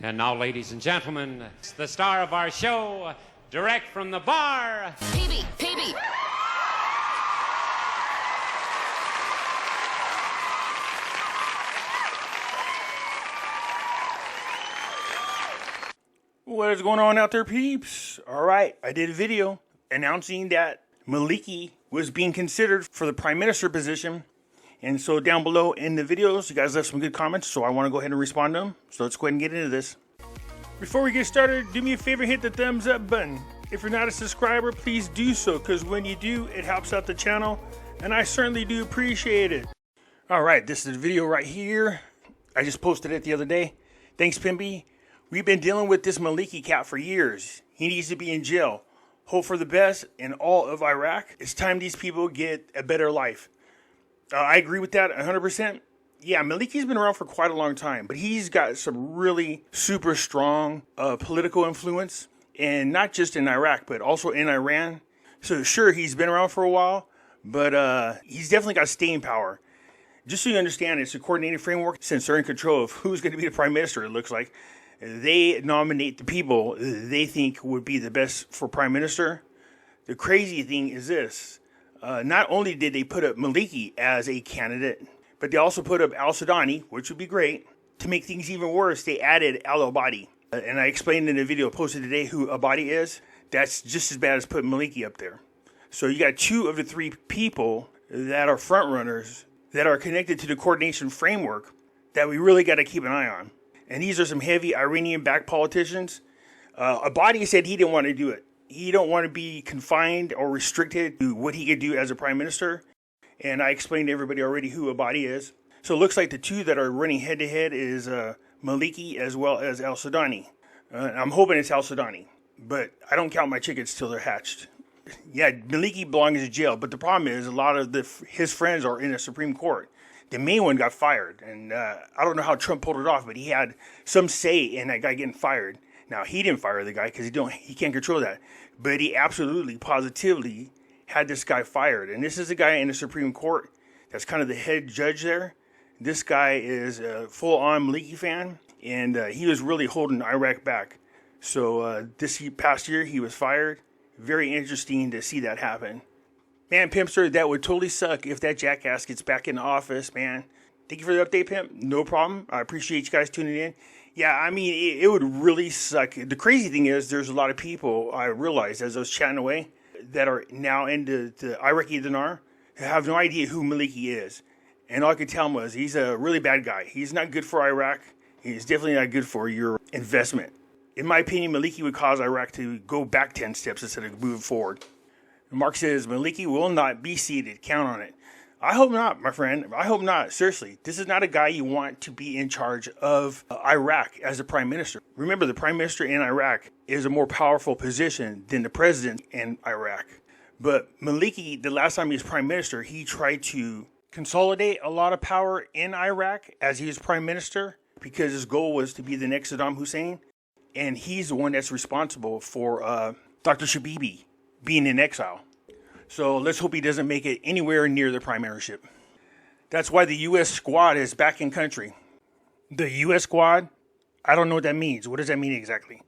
And now, ladies and gentlemen, the star of our show, direct from the bar, PB. What is going on out there, peeps? All right, I did a video announcing that Maliki was being considered for the prime minister position. And so down below in the videos, you guys left some good comments, so I want to go ahead and respond to them. So let's go ahead and get into this. Before we get started, do me a favor, hit the thumbs up button. If you're not a subscriber, please do so, because when you do, it helps out the channel, and I certainly do appreciate it. All right, this is the video right here. I just posted it the other day. Thanks, Pimpy. We've been dealing with this Maliki cat for years. He needs to be in jail. Hope for the best in all of Iraq. It's time these people get a better life. I agree with that 100%. Yeah, Maliki's been around for quite a long time, but he's got some really super strong political influence, and not just in Iraq, but also in Iran. So sure, he's been around for a while, but he's definitely got staying power. Just so you understand, it's a coordinated framework. Since they're in control of who's going to be the prime minister, it looks like, they nominate the people they think would be the best for prime minister. The crazy thing is this. Not only did they put up Maliki as a candidate, but they also put up al-Sudani, which would be great. To make things even worse, they added al-Abadi. And I explained in the video posted today who Abadi is. That's just as bad as putting Maliki up there. So you got two of the three people that are front runners that are connected to the coordination framework that we really got to keep an eye on. And these are some heavy Iranian-backed politicians. Abadi said he didn't want to do it. He don't want to be confined or restricted to what he could do as a prime minister. And I explained to everybody already who Abadi is. So it looks like the two that are running head-to-head is Maliki as well as al-Sudani. I'm hoping it's al-Sudani, but I don't count my chickens till they're hatched. Yeah, Maliki belongs in jail, but the problem is a lot of his friends are in the Supreme Court. The main one got fired, and I don't know how Trump pulled it off, but he had some say in that guy getting fired. Now, he didn't fire the guy because he can't control that, but he absolutely, positively had this guy fired. And this is a guy in the Supreme Court that's kind of the head judge there. This guy is a full-on Maliki fan, and he was really holding Iraq back. So this past year, he was fired. Very interesting to see that happen. Man, Pimpster, that would totally suck if that jackass gets back in the office, man. Thank you for the update, Pimp. No problem. I appreciate you guys tuning in. Yeah, I mean, it would really suck. The crazy thing is there's a lot of people, I realized as I was chatting away, that are now into the Iraqi Dinar who have no idea who Maliki is. And all I could tell him was he's a really bad guy. He's not good for Iraq. He's definitely not good for your investment. In my opinion, Maliki would cause Iraq to go back 10 steps instead of moving forward. Mark says, Maliki will not be seated. Count on it. I hope not, my friend. I hope not. Seriously, this is not a guy you want to be in charge of Iraq as a prime minister. Remember, the prime minister in Iraq is a more powerful position than the president in Iraq. But Maliki, the last time he was prime minister, he tried to consolidate a lot of power in Iraq as he was prime minister because his goal was to be the next Saddam Hussein. And he's the one that's responsible for Dr. Shabibi being in exile. So let's hope he doesn't make it anywhere near the primaryship. That's why the U.S. squad is back in country. The U.S. squad? I don't know what that means. What does that mean exactly?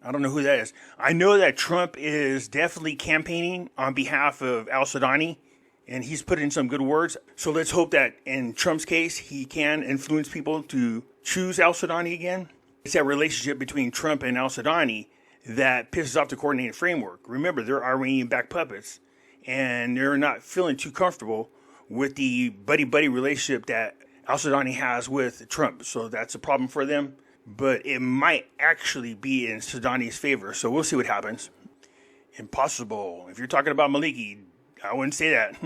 I don't know who that is. I know that Trump is definitely campaigning on behalf of al-Sudani, and he's put in some good words. So let's hope that in Trump's case, he can influence people to choose al-Sudani again. It's that relationship between Trump and al-Sudani that pisses off the coordinated framework. Remember, they're Iranian-backed puppets, and they're not feeling too comfortable with the buddy-buddy relationship that al-Sudani has with Trump. So that's a problem for them, but it might actually be in Sudani's favor. So we'll see what happens. Impossible. If you're talking about Maliki, I wouldn't say that.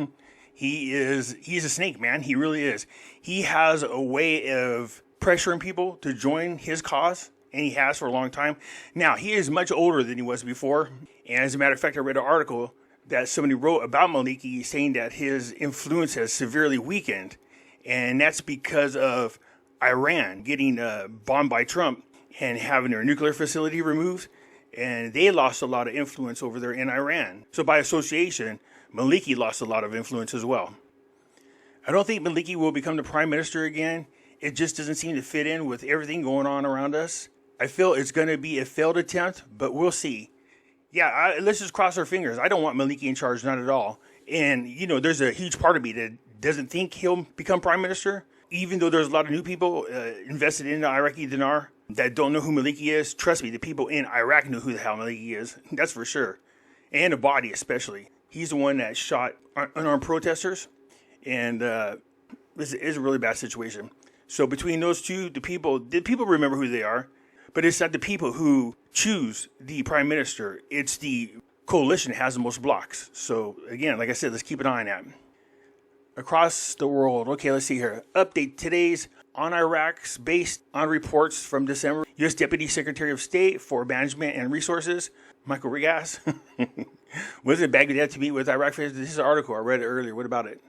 He's a snake, man. He really is. He has a way of pressuring people to join his cause, and he has for a long time. Now, he is much older than he was before. And as a matter of fact, I read an article that somebody wrote about Maliki saying that his influence has severely weakened. And that's because of Iran getting bombed by Trump and having their nuclear facility removed. And they lost a lot of influence over there in Iran. So by association, Maliki lost a lot of influence as well. I don't think Maliki will become the prime minister again. It just doesn't seem to fit in with everything going on around us. I feel it's going to be a failed attempt, but we'll see. Yeah, let's just cross our fingers. I don't want Maliki in charge, not at all. And, there's a huge part of me that doesn't think he'll become prime minister, even though there's a lot of new people invested in the Iraqi Dinar that don't know who Maliki is. Trust me, the people in Iraq know who the hell Maliki is. That's for sure. And the body especially. He's the one that shot unarmed protesters. And it's a really bad situation. So between those two, the people remember who they are. But it's not the people who choose the prime minister. It's the coalition that has the most blocks. So again, like I said, let's keep an eye on that. Across the world. Okay, let's see here. Update today's on Iraq's based on reports from December. U.S. Deputy Secretary of State for Management and Resources, Michael Rigas. Was it Baghdad to meet with Iraq? This is an article. I read it earlier. What about it?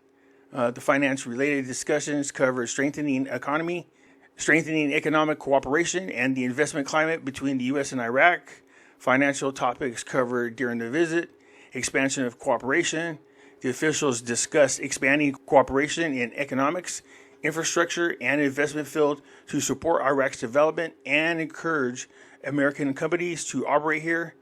The finance-related discussions covered strengthening economy, strengthening economic cooperation, and the investment climate between the U.S. and Iraq. Financial topics covered during the visit, expansion of cooperation. The officials discussed expanding cooperation in economics, infrastructure, and investment field to support Iraq's development and encourage American companies to operate here.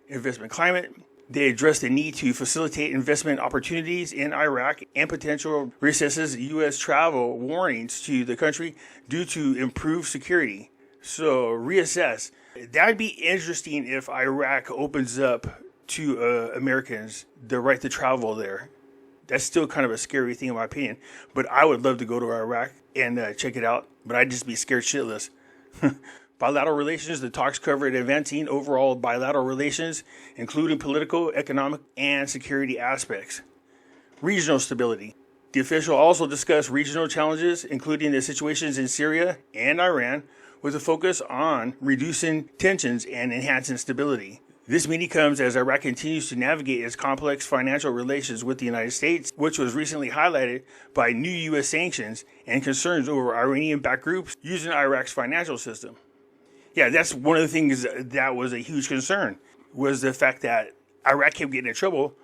Investment climate. They addressed the need to facilitate investment opportunities in Iraq and potential recesses U.S. travel warnings to the country due to improved security. So reassess. That'd be interesting if Iraq opens up to Americans the right to travel there. That's still kind of a scary thing in my opinion. But I would love to go to Iraq and check it out. But I'd just be scared shitless. Bilateral relations, the talks covered advancing overall bilateral relations, including political, economic, and security aspects. Regional stability. The official also discussed regional challenges, including the situations in Syria and Iran, with a focus on reducing tensions and enhancing stability. This meeting comes as Iraq continues to navigate its complex financial relations with the United States, which was recently highlighted by new U.S. sanctions and concerns over Iranian-backed groups using Iraq's financial system. Yeah, that's one of the things that was a huge concern, was the fact that Iraq kept getting in trouble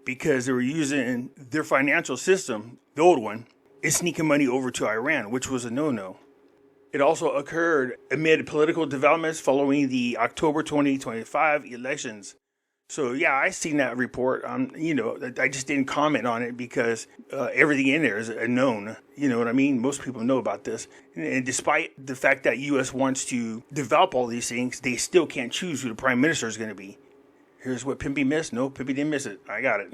because they were using their financial system, the old one, and sneaking money over to Iran, which was a no-no. It also occurred amid political developments following the October 2025 elections. So, yeah, I seen that report. I just didn't comment on it because everything in there is a known. You know what I mean? Most people know about this. And despite the fact that U.S. wants to develop all these things, they still can't choose who the prime minister is going to be. Here's what Pimpy missed. No, Pimpy didn't miss it. I got it.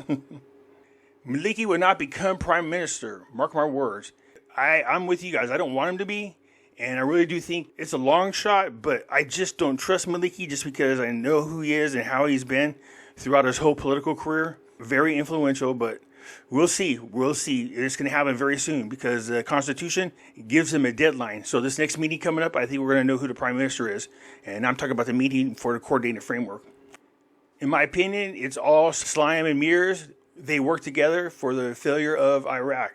Maliki will not become prime minister. Mark my words. I'm with you guys. I don't want him to be. And I really do think it's a long shot, but I just don't trust Maliki just because I know who he is and how he's been throughout his whole political career. Very influential, but we'll see. We'll see. It's going to happen very soon because the Constitution gives him a deadline. So this next meeting coming up, I think we're going to know who the Prime Minister is. And I'm talking about the meeting for the coordinated framework. In my opinion, it's all slime and mirrors. They work together for the failure of Iraq.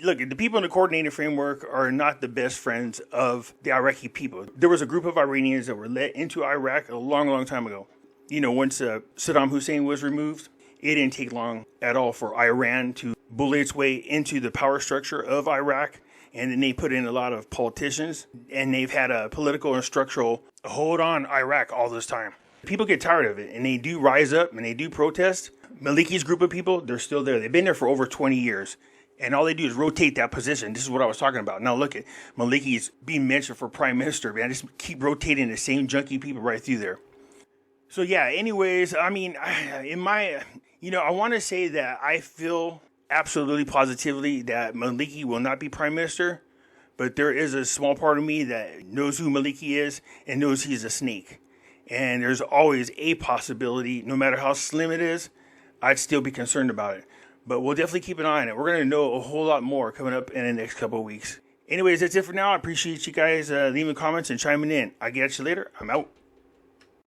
Look, the people in the coordinated framework are not the best friends of the Iraqi people. There was a group of Iranians that were let into Iraq a long, long time ago. Once Saddam Hussein was removed, it didn't take long at all for Iran to bully its way into the power structure of Iraq. And then they put in a lot of politicians, and they've had a political and structural hold on Iraq all this time. People get tired of it, and they do rise up, and they do protest. Maliki's group of people, they're still there. They've been there for over 20 years. And all they do is rotate that position. This is what I was talking about. Now look at Maliki's being mentioned for prime minister, man. Just keep rotating the same junky people right through there. So yeah, anyways, I mean, I want to say that I feel absolutely positively that Maliki will not be prime minister. But there is a small part of me that knows who Maliki is and knows he's a snake. And there's always a possibility, no matter how slim it is, I'd still be concerned about it. But we'll definitely keep an eye on it. We're going to know a whole lot more coming up in the next couple of weeks. Anyways, that's it for now. I appreciate you guys leaving comments and chiming in. I'll get you later. I'm out.